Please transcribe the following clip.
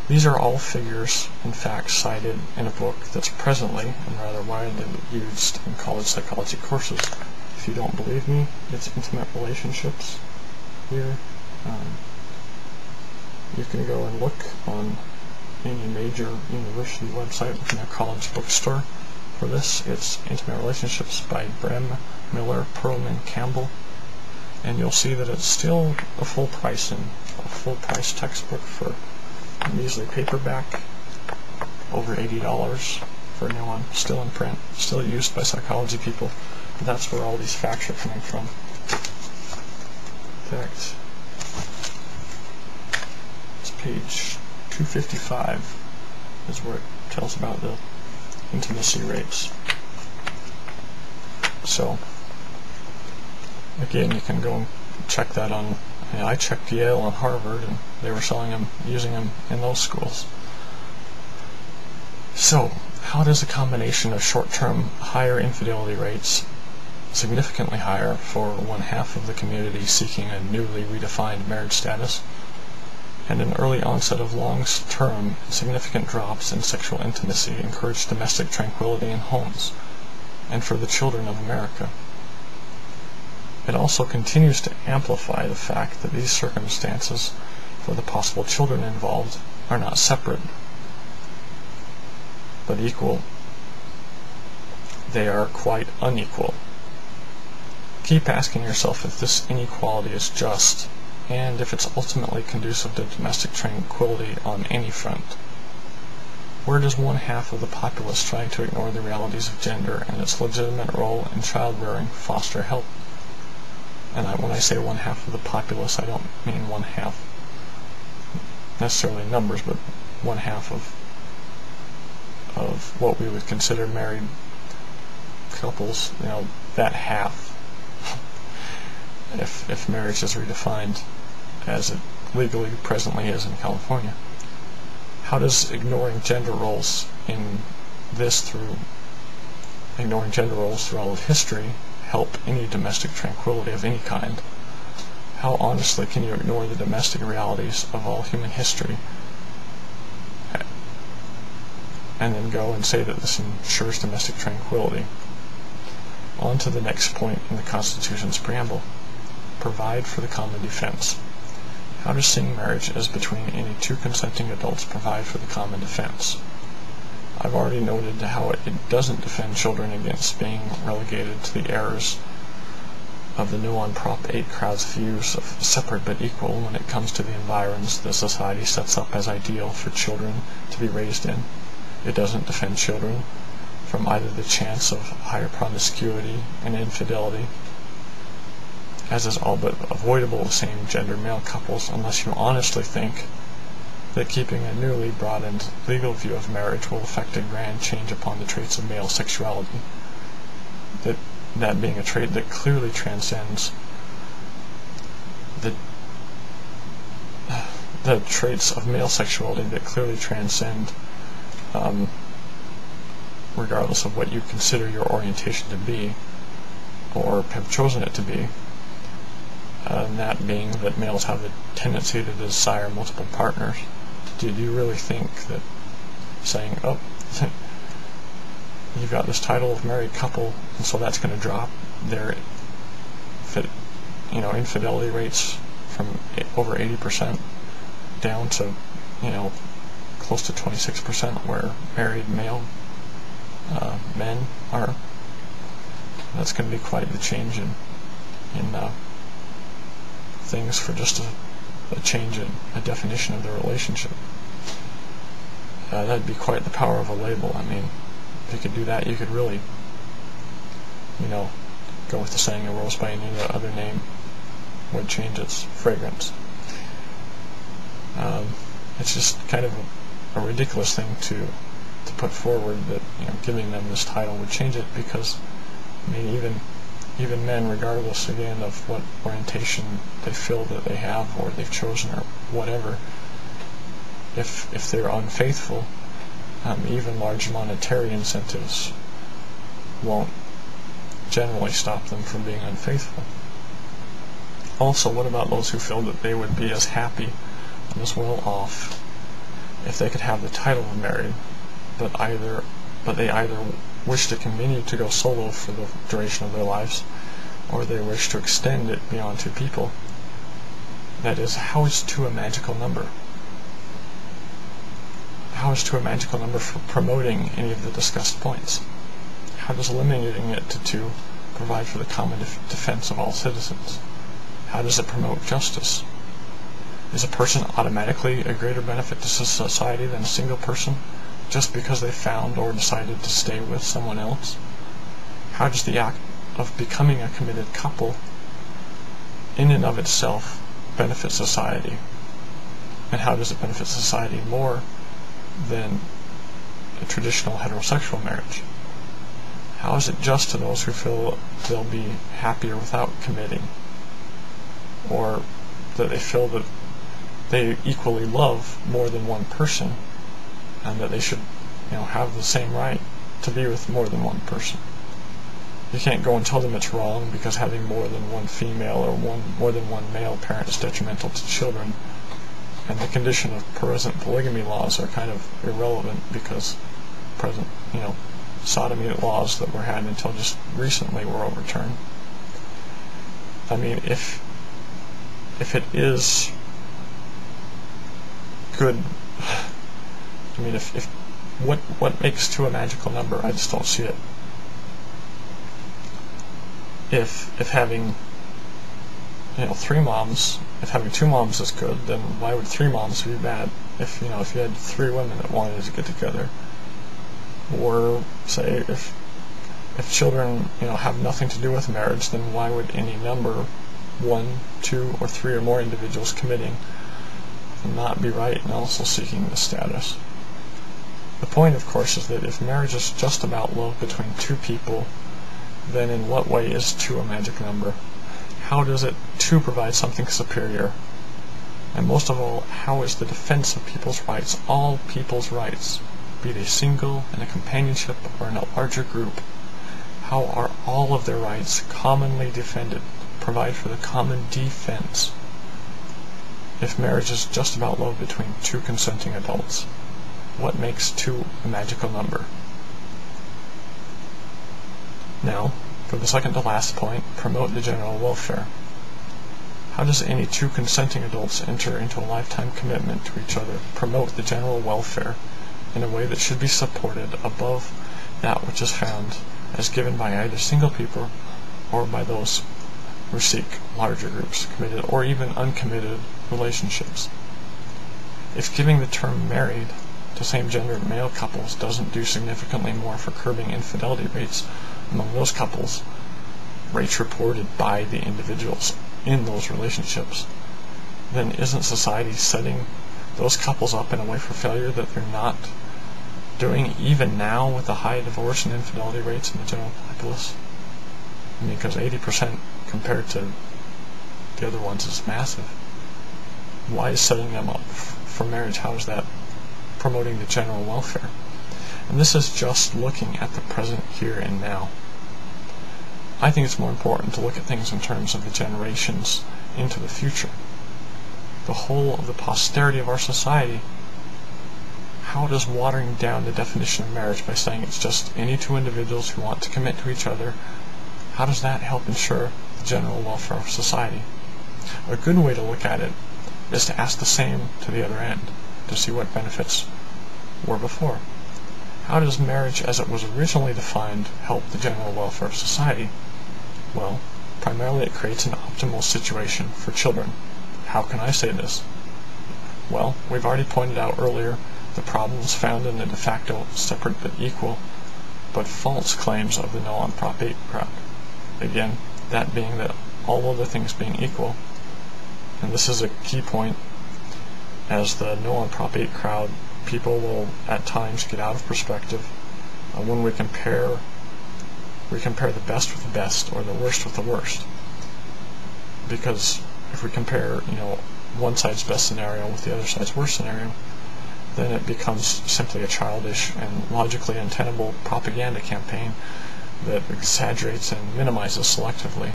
These are all figures and facts cited in a book that's presently and rather widely used in college psychology courses. If you don't believe me, it's Intimate Relationships here. You can go and look on any major university website within a college bookstore for this. It's Intimate Relationships by Brem, Miller, Perlman, Campbell, and you'll see that it's still a full price textbook for a measly paperback, over $80 for a new one, still in print, still used by psychology people. But that's where all these facts are coming from. In fact, it's page 255 is where it tells about the intimacy rates. So again, you can go and check that on. I checked Yale and Harvard, and they were selling them, using them in those schools. So how does a combination of short-term higher infidelity rates, significantly higher for 1/2 of the community seeking a newly redefined marriage status, and an early onset of long-term significant drops in sexual intimacy encourage domestic tranquility in homes and for the children of America? It also continues to amplify the fact that these circumstances for the possible children involved are not separate, but equal. They are quite unequal. Keep asking yourself if this inequality is just, and if it's ultimately conducive to domestic tranquility on any front. Where does 1/2 of the populace trying to ignore the realities of gender and its legitimate role in child-rearing foster help? And when I say 1/2 of the populace, I don't mean 1/2 necessarily numbers, but 1/2 of what we would consider married couples. That half, if marriage is redefined as it legally presently is in California. How does ignoring gender roles through all of history help any domestic tranquility of any kind? How honestly can you ignore the domestic realities of all human history and then go and say that this ensures domestic tranquility? On to the next point in the Constitution's preamble. Provide for the common defense. How does seeing marriage as between any two consenting adults provide for the common defense? I've already noted how it doesn't defend children against being relegated to the errors of the new on Prop 8 crowd's views of separate but equal when it comes to the environs the society sets up as ideal for children to be raised in. It doesn't defend children from either the chance of higher promiscuity and infidelity, as is all but avoidable with same-gender male couples, unless you honestly think that keeping a newly broadened legal view of marriage will effect a grand change upon the traits of male sexuality, that being a trait that clearly transcends the traits of male sexuality that clearly transcend regardless of what you consider your orientation to be or have chosen it to be, and that being that males have a tendency to desire multiple partners. Do you really think that saying, oh, you've got this title of married couple, and so that's going to drop their infidelity rates from over 80% down to close to 26% where married male men are? That's going to be quite the change in things for just a change in a definition of the relationship. That'd be quite the power of a label. I mean, if you could do that, you could really, go with the saying, a rose by any other name would change its fragrance. It's just kind of a ridiculous thing to put forward that giving them this title would change it, because even men, regardless again of what orientation they feel that they have or they've chosen or whatever, if they're unfaithful, even large monetary incentives won't generally stop them from being unfaithful. Also, what about those who feel that they would be as happy and as well off if they could have the title of married, but they either wish to continue to go solo for the duration of their lives, or they wish to extend it beyond two people. That is, how is 2 a magical number? How is 2 a magical number for promoting any of the discussed points? How does limiting it to 2 provide for the common defense of all citizens? How does it promote justice? Is a person automatically a greater benefit to society than a single person, just because they found or decided to stay with someone else? How does the act of becoming a committed couple in and of itself benefit society? And how does it benefit society more than a traditional heterosexual marriage? How is it just to those who feel they'll be happier without committing, or that they feel that they equally love more than one person, and that they should, have the same right to be with more than one person? You can't go and tell them it's wrong because having more than one female or more than one male parent is detrimental to children, and the condition of present polygamy laws are kind of irrelevant because present, sodomy laws that were had until just recently were overturned. I mean, if it is good, if what makes 2 a magical number? I just don't see it. If having 3 moms, if having 2 moms is good, then why would 3 moms be bad? If you had 3 women that wanted to get together, or say if children have nothing to do with marriage, then why would any number, 1, 2, or 3 or more individuals committing, not be right and also seeking this status? The point, of course, is that if marriage is just about love between 2 people, then in what way is 2 a magic number? How does it 2 provide something superior? And most of all, how is the defense of people's rights, all people's rights, be they single, in a companionship, or in a larger group, how are all of their rights commonly defended, provide for the common defense, if marriage is just about love between 2 consenting adults? What makes 2 a magical number? Now, for the second to last point, promote the general welfare. How does any 2 consenting adults enter into a lifetime commitment to each other promote the general welfare in a way that should be supported above that which is found as given by either single people or by those who seek larger groups, committed or even uncommitted relationships? If giving the term married to same-gendered male couples doesn't do significantly more for curbing infidelity rates among those couples, rates reported by the individuals in those relationships, then isn't society setting those couples up in a way for failure that they're not doing even now with the high divorce and infidelity rates in the general populace? I mean, because 80% compared to the other ones is massive. Why is setting them up for marriage, how is that promoting the general welfare? And this is just looking at the present here and now. I think it's more important to look at things in terms of the generations into the future. The whole of the posterity of our society. How does watering down the definition of marriage by saying it's just any 2 individuals who want to commit to each other, how does that help ensure the general welfare of society? A good way to look at it is to ask the same to the other end, to see what benefits were before. How does marriage as it was originally defined help the general welfare of society? Well, primarily it creates an optimal situation for children. How can I say this? Well, we've already pointed out earlier the problems found in the de facto separate but equal, but false claims of the no on Prop 8 crowd. Again, that being that all other things being equal, and this is a key point, as the no on Prop 8 crowd, people will at times get out of perspective when we compare the best with the best or the worst with the worst. Because if we compare, one side's best scenario with the other side's worst scenario, then it becomes simply a childish and logically untenable propaganda campaign that exaggerates and minimizes selectively